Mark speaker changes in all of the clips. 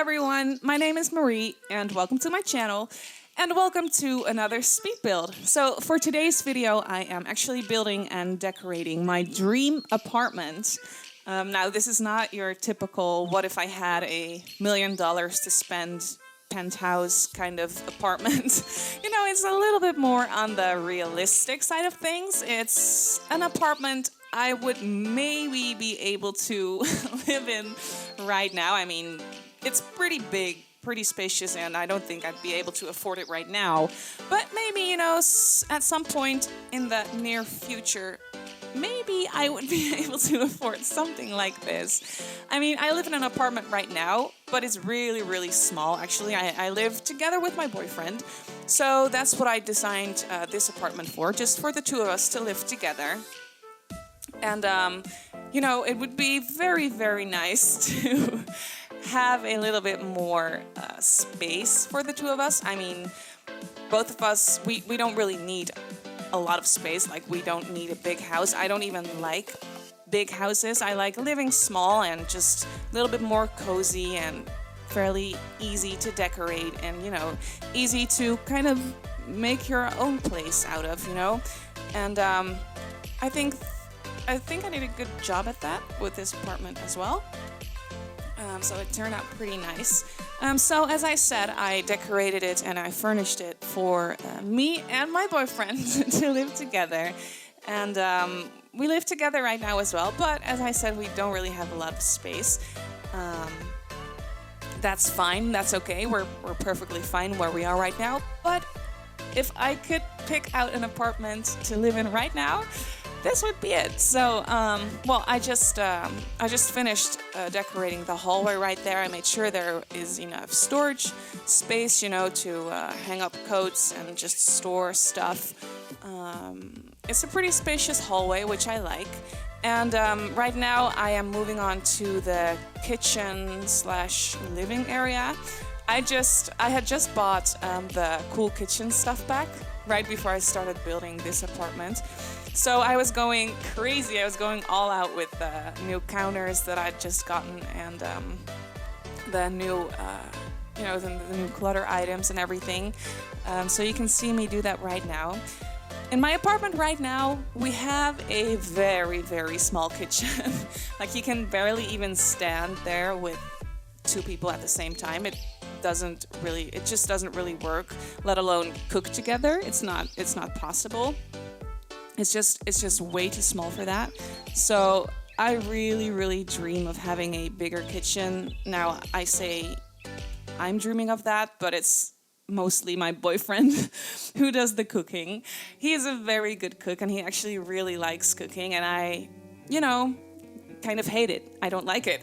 Speaker 1: everyone, my name is Marie and welcome to my channel and welcome to another speed build. So for today's video I am actually building and decorating my dream apartment. Now this is not your typical what if I had $1 million to spend penthouse kind of apartment. You know, it's a little bit more on the realistic side of things. It's an apartment I would maybe be able to live in right now. I mean, it's pretty big, pretty spacious, and I don't think I'd be able to afford it right now. But maybe, you know, at some point in the near future, maybe I would be able to afford something like this. I mean, I live in an apartment right now, but it's really, really small. Actually, I live together with my boyfriend. So that's what I designed this apartment for, just for the two of us to live together. And, you know, it would be very, very nice to have a little bit more space for the two of us. I mean, both of us, we don't really need a lot of space. Like, we don't need a big house. I don't even like big houses. I like living small and just a little bit more cozy and fairly easy to decorate and, you know, easy to kind of make your own place out of, you know. And I think I did a good job at that with this apartment as well. So it turned out pretty nice. So as I said, I decorated it and I furnished it for me and my boyfriend to live together. And we live together right now as well. But as I said, we don't really have a lot of space. That's fine. That's okay. We're perfectly fine where we are right now. But if I could pick out an apartment to live in right now, this would be it. So, well, I just finished decorating the hallway right there. I made sure there is enough storage space, you know, to hang up coats and just store stuff. It's a pretty spacious hallway, which I like. And right now I am moving on to the kitchen/living area. I had just bought the cool kitchen stuff back right before I started building this apartment. So I was going crazy. I was going all out with the new counters that I'd just gotten and the new, you know, the new clutter items and everything. So you can see me do that right now. In my apartment right now, we have a very, very small kitchen. Like, you can barely even stand there with two people at the same time. It just doesn't really work, let alone cook together. It's not possible. It's just way too small for that. So I really, really dream of having a bigger kitchen. Now, I say I'm dreaming of that, but it's mostly my boyfriend who does the cooking. He is a very good cook, and he actually really likes cooking, and I, you know, kind of hate it. I don't like it.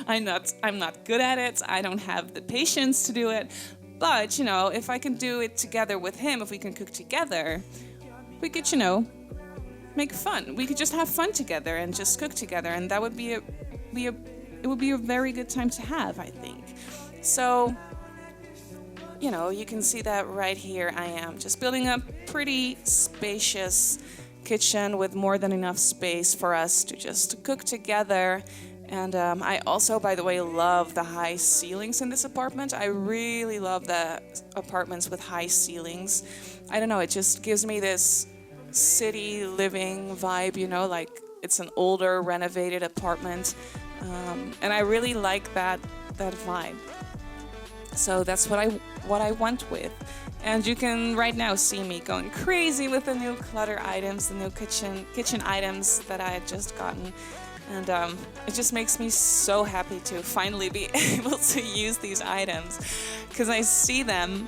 Speaker 1: I'm not good at it. I don't have the patience to do it. But, you know, if I can do it together with him, if we can cook together, we could, you know, make fun. We could just have fun together and just cook together, and that would it would be a very good time to have, I think. So, you know, you can see that right here. I am just building a pretty spacious kitchen with more than enough space for us to just cook together. And I also, by the way, love the high ceilings in this apartment. I really love the apartments with high ceilings. I don't know, it just gives me this city living vibe, you know, like it's an older renovated apartment. And I really like that vibe. So that's what I went with. And you can right now see me going crazy with the new clutter items, the new kitchen items that I had just gotten. And it just makes me so happy to finally be able to use these items, because I see them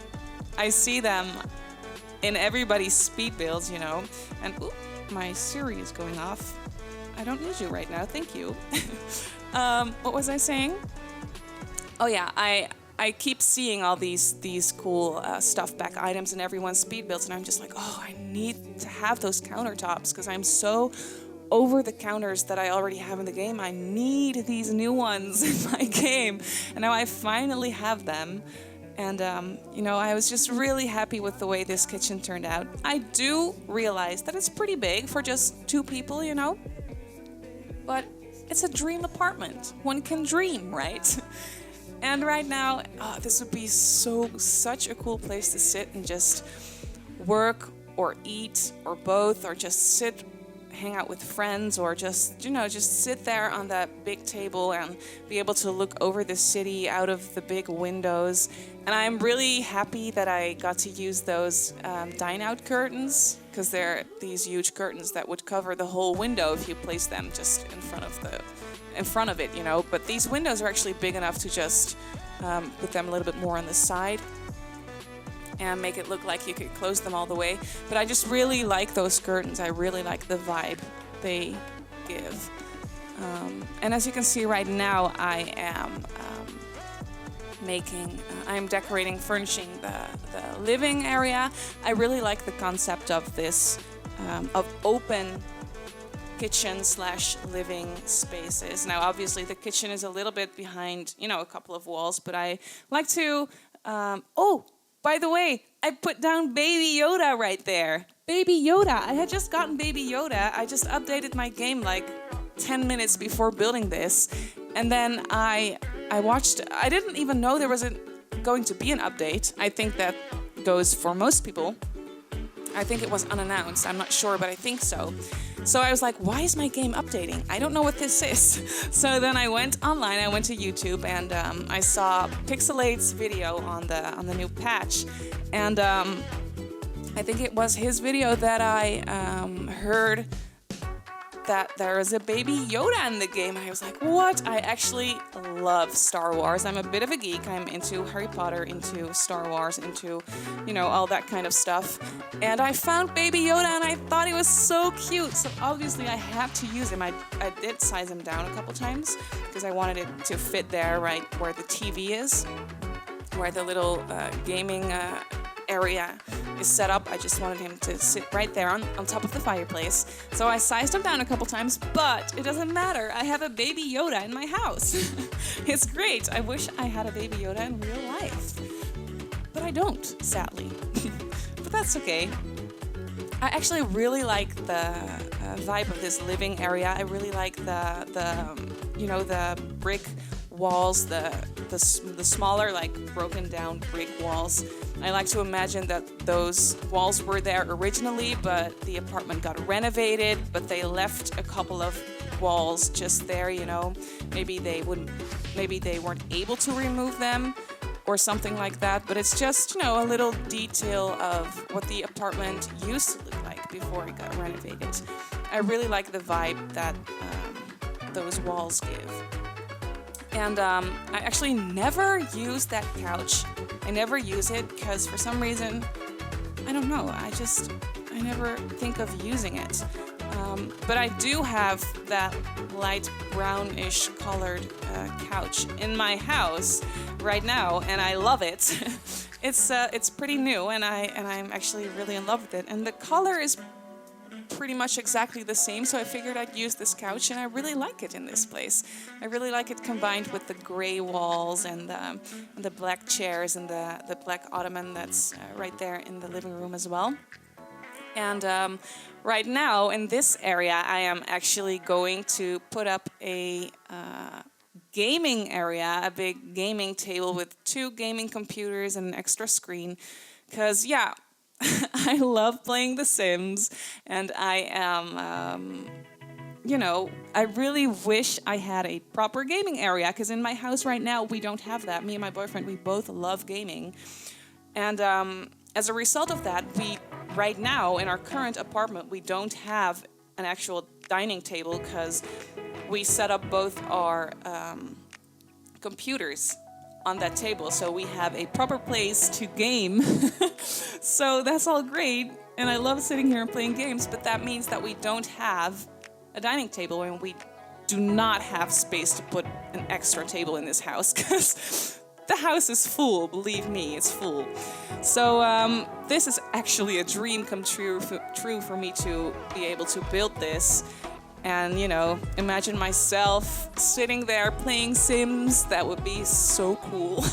Speaker 1: in everybody's speed builds, you know. And ooh, my Siri is going off. I don't need you right now, thank you. What was I saying? Oh yeah, I keep seeing all these cool stuff back items in everyone's speed builds, and I'm just like, oh, I need to have those countertops, because I'm so over the counters that I already have in the game. I need these new ones in my game, and now I finally have them. And you know, I was just really happy with the way this kitchen turned out. I do realize that it's pretty big for just two people, you know, but it's a dream apartment. One can dream, right? And right now, this would be such a cool place to sit and just work or eat or both, or just sit, hang out with friends, or just sit there on that big table and be able to look over the city out of the big windows. And I'm really happy that I got to use those dine-out curtains, because they're these huge curtains that would cover the whole window if you place them just in front of it, But these windows are actually big enough to just put them a little bit more on the side and make it look like you could close them all the way. But I just really like those curtains. I really like the vibe they give. And as you can see right now, I am I'm decorating, furnishing the living area. I really like the concept of this, of open kitchen / living spaces. Now, obviously, the kitchen is a little bit behind, a couple of walls, but I like to, by the way, I put down Baby Yoda right there. Baby Yoda. I had just gotten Baby Yoda. I just updated my game like 10 minutes before building this. And then I watched, I didn't even know there was going to be an update. I think that goes for most people. I think it was unannounced. I'm not sure, but I think so. So I was like, why is my game updating? I don't know what this is. So then I went online, I went to YouTube, and I saw Pixelate's video on the new patch. And I think it was his video that I heard that there is a Baby Yoda in the game. And I was like, what? I actually love Star Wars. I'm a bit of a geek. I'm into Harry Potter, into Star Wars, into, all that kind of stuff. And I found Baby Yoda and I thought he was so cute. So obviously I had to use him. I did size him down a couple times because I wanted it to fit there right where the TV is, where the little gaming area is set up. I just wanted him to sit right there on top of the fireplace. So I sized him down a couple times, but it doesn't matter. I have a Baby Yoda in my house. It's great. I wish I had a Baby Yoda in real life. But I don't, sadly. But that's okay. I actually really like the vibe of this living area. I really like the brick walls, the smaller, like broken down brick walls. I like to imagine that those walls were there originally, but the apartment got renovated, but they left a couple of walls just there, Maybe they weren't able to remove them or something like that, but it's just, a little detail of what the apartment used to look like before it got renovated. I really like the vibe that those walls give. And I actually never use that couch. I never use it because for some reason, I don't know, I never think of using it. But I do have that light brownish colored couch in my house right now, and I love it. It's pretty new, and I'm actually really in love with it. And the color is pretty much exactly the same, so I figured I'd use this couch, and I really like it in this place. I really like it combined with the gray walls and the black chairs and the black ottoman that's right there in the living room as well. And right now in this area, I am actually going to put up a gaming area, a big gaming table with 2 gaming computers and an extra screen, because I love playing The Sims, and I am, I really wish I had a proper gaming area, because in my house right now, we don't have that. Me and my boyfriend, we both love gaming. And as a result of that, right now, in our current apartment, we don't have an actual dining table, because we set up both our computers on that table, so we have a proper place to game. So that's all great, and I love sitting here and playing games, but that means that we don't have a dining table, and we do not have space to put an extra table in this house, because the house is full, believe me, it's full. So this is actually a dream come true for me to be able to build this. And, imagine myself sitting there playing Sims. That would be so cool.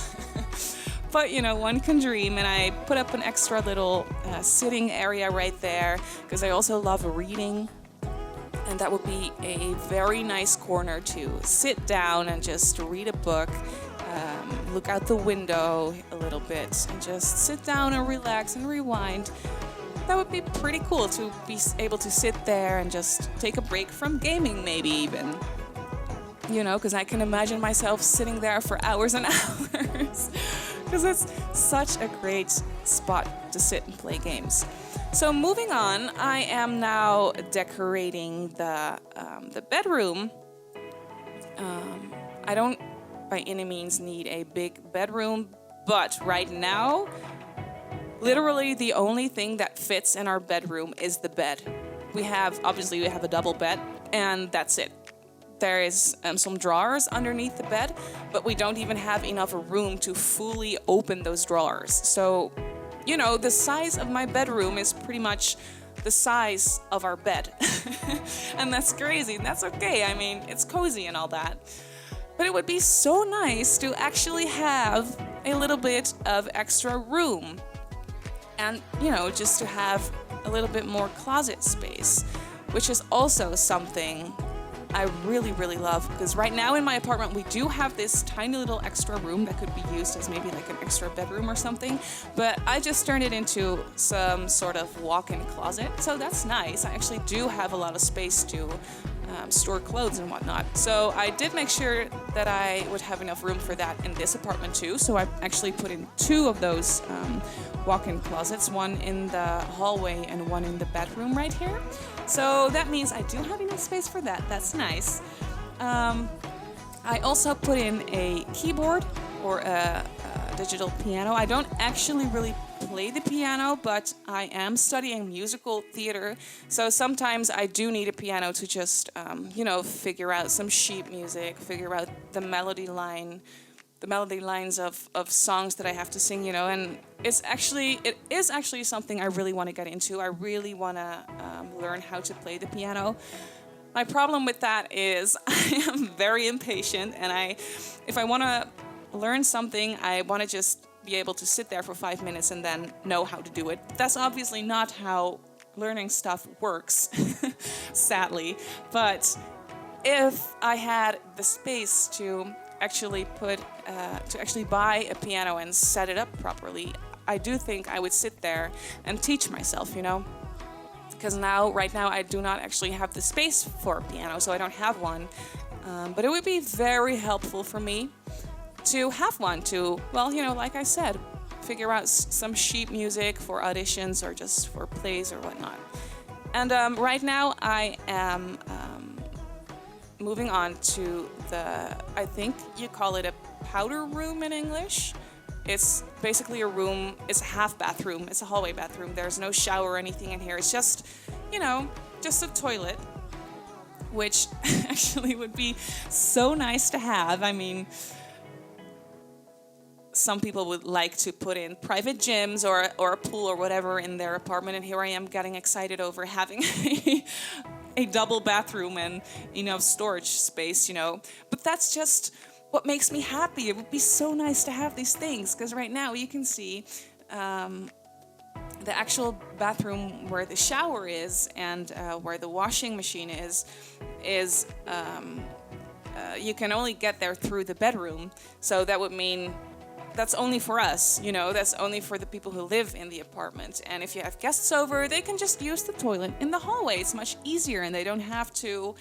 Speaker 1: But, one can dream. And I put up an extra little sitting area right there, because I also love reading. And that would be a very nice corner to sit down and just read a book. look out the window a little bit and just sit down and relax and rewind. That would be pretty cool to be able to sit there and just take a break from gaming, maybe even. You know, because I can imagine myself sitting there for hours and hours. Because it's such a great spot to sit and play games. So moving on, I am now decorating the bedroom. I don't by any means need a big bedroom, but right now, literally the only thing that fits in our bedroom is the bed. Obviously we have a double bed, and that's it. There is some drawers underneath the bed, but we don't even have enough room to fully open those drawers. So, you know, the size of my bedroom is pretty much the size of our bed. And that's crazy, and that's okay. I mean, it's cozy and all that. But it would be so nice to actually have a little bit of extra room. And, you know, just to have a little bit more closet space, which is also something I really, really love, because right now in my apartment we do have this tiny little extra room that could be used as maybe like an extra bedroom or something, but I just turned it into some sort of walk-in closet, so that's nice. I actually do have a lot of space to store clothes and whatnot, so I did make sure that I would have enough room for that in this apartment too, so I actually put in 2 of those walk-in closets, one in the hallway and one in the bedroom right here. So that means I do have enough space for that. That's nice. I also put in a keyboard or a digital piano. I don't actually really play the piano, but I am studying musical theater. So sometimes I do need a piano to just, you know, figure out some sheet music, figure out the melody lines of songs that I have to sing, you know, and it is actually something I really want to get into. I really want to learn how to play the piano. My problem with that is I am very impatient, and if I want to learn something, I want to just be able to sit there for 5 minutes and then know how to do it. That's obviously not how learning stuff works, sadly, but if I had the space to actually buy a piano and set it up properly, I do think I would sit there and teach myself, you know, because right now I do not actually have the space for a piano, so I don't have one, but it would be very helpful for me to have one to, well, you know, like I said, figure out some sheet music for auditions or just for plays or whatnot. And right now I am moving on to I think you call it a powder room in English. It's basically a room, it's a half bathroom, it's a hallway bathroom. There's no shower or anything in here. It's just, you know, just a toilet, which actually would be so nice to have. I mean, some people would like to put in private gyms or a pool or whatever in their apartment, and here I am getting excited over having a double bathroom and enough storage space, you know. But that's just what makes me happy. It would be so nice to have these things, because right now you can see the actual bathroom where the shower is and where the washing machine is you can only get there through the bedroom. So that would mean that's only for us, you know, that's only for the people who live in the apartment. And if you have guests over, they can just use the toilet in the hallway. It's much easier, and they don't have to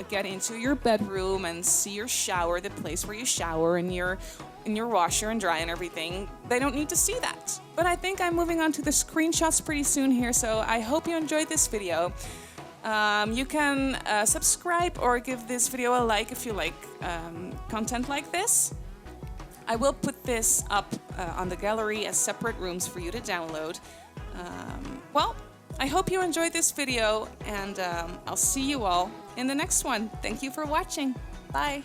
Speaker 1: get into your bedroom and see your shower, the place where you shower, and your washer and dry and everything. They don't need to see that. But I think I'm moving on to the screenshots pretty soon here, so I hope you enjoyed this video. You can subscribe or give this video a like if you like content like this. I will put this up on the gallery as separate rooms for you to download. Well, I hope you enjoyed this video, and I'll see you all in the next one. Thank you for watching. Bye.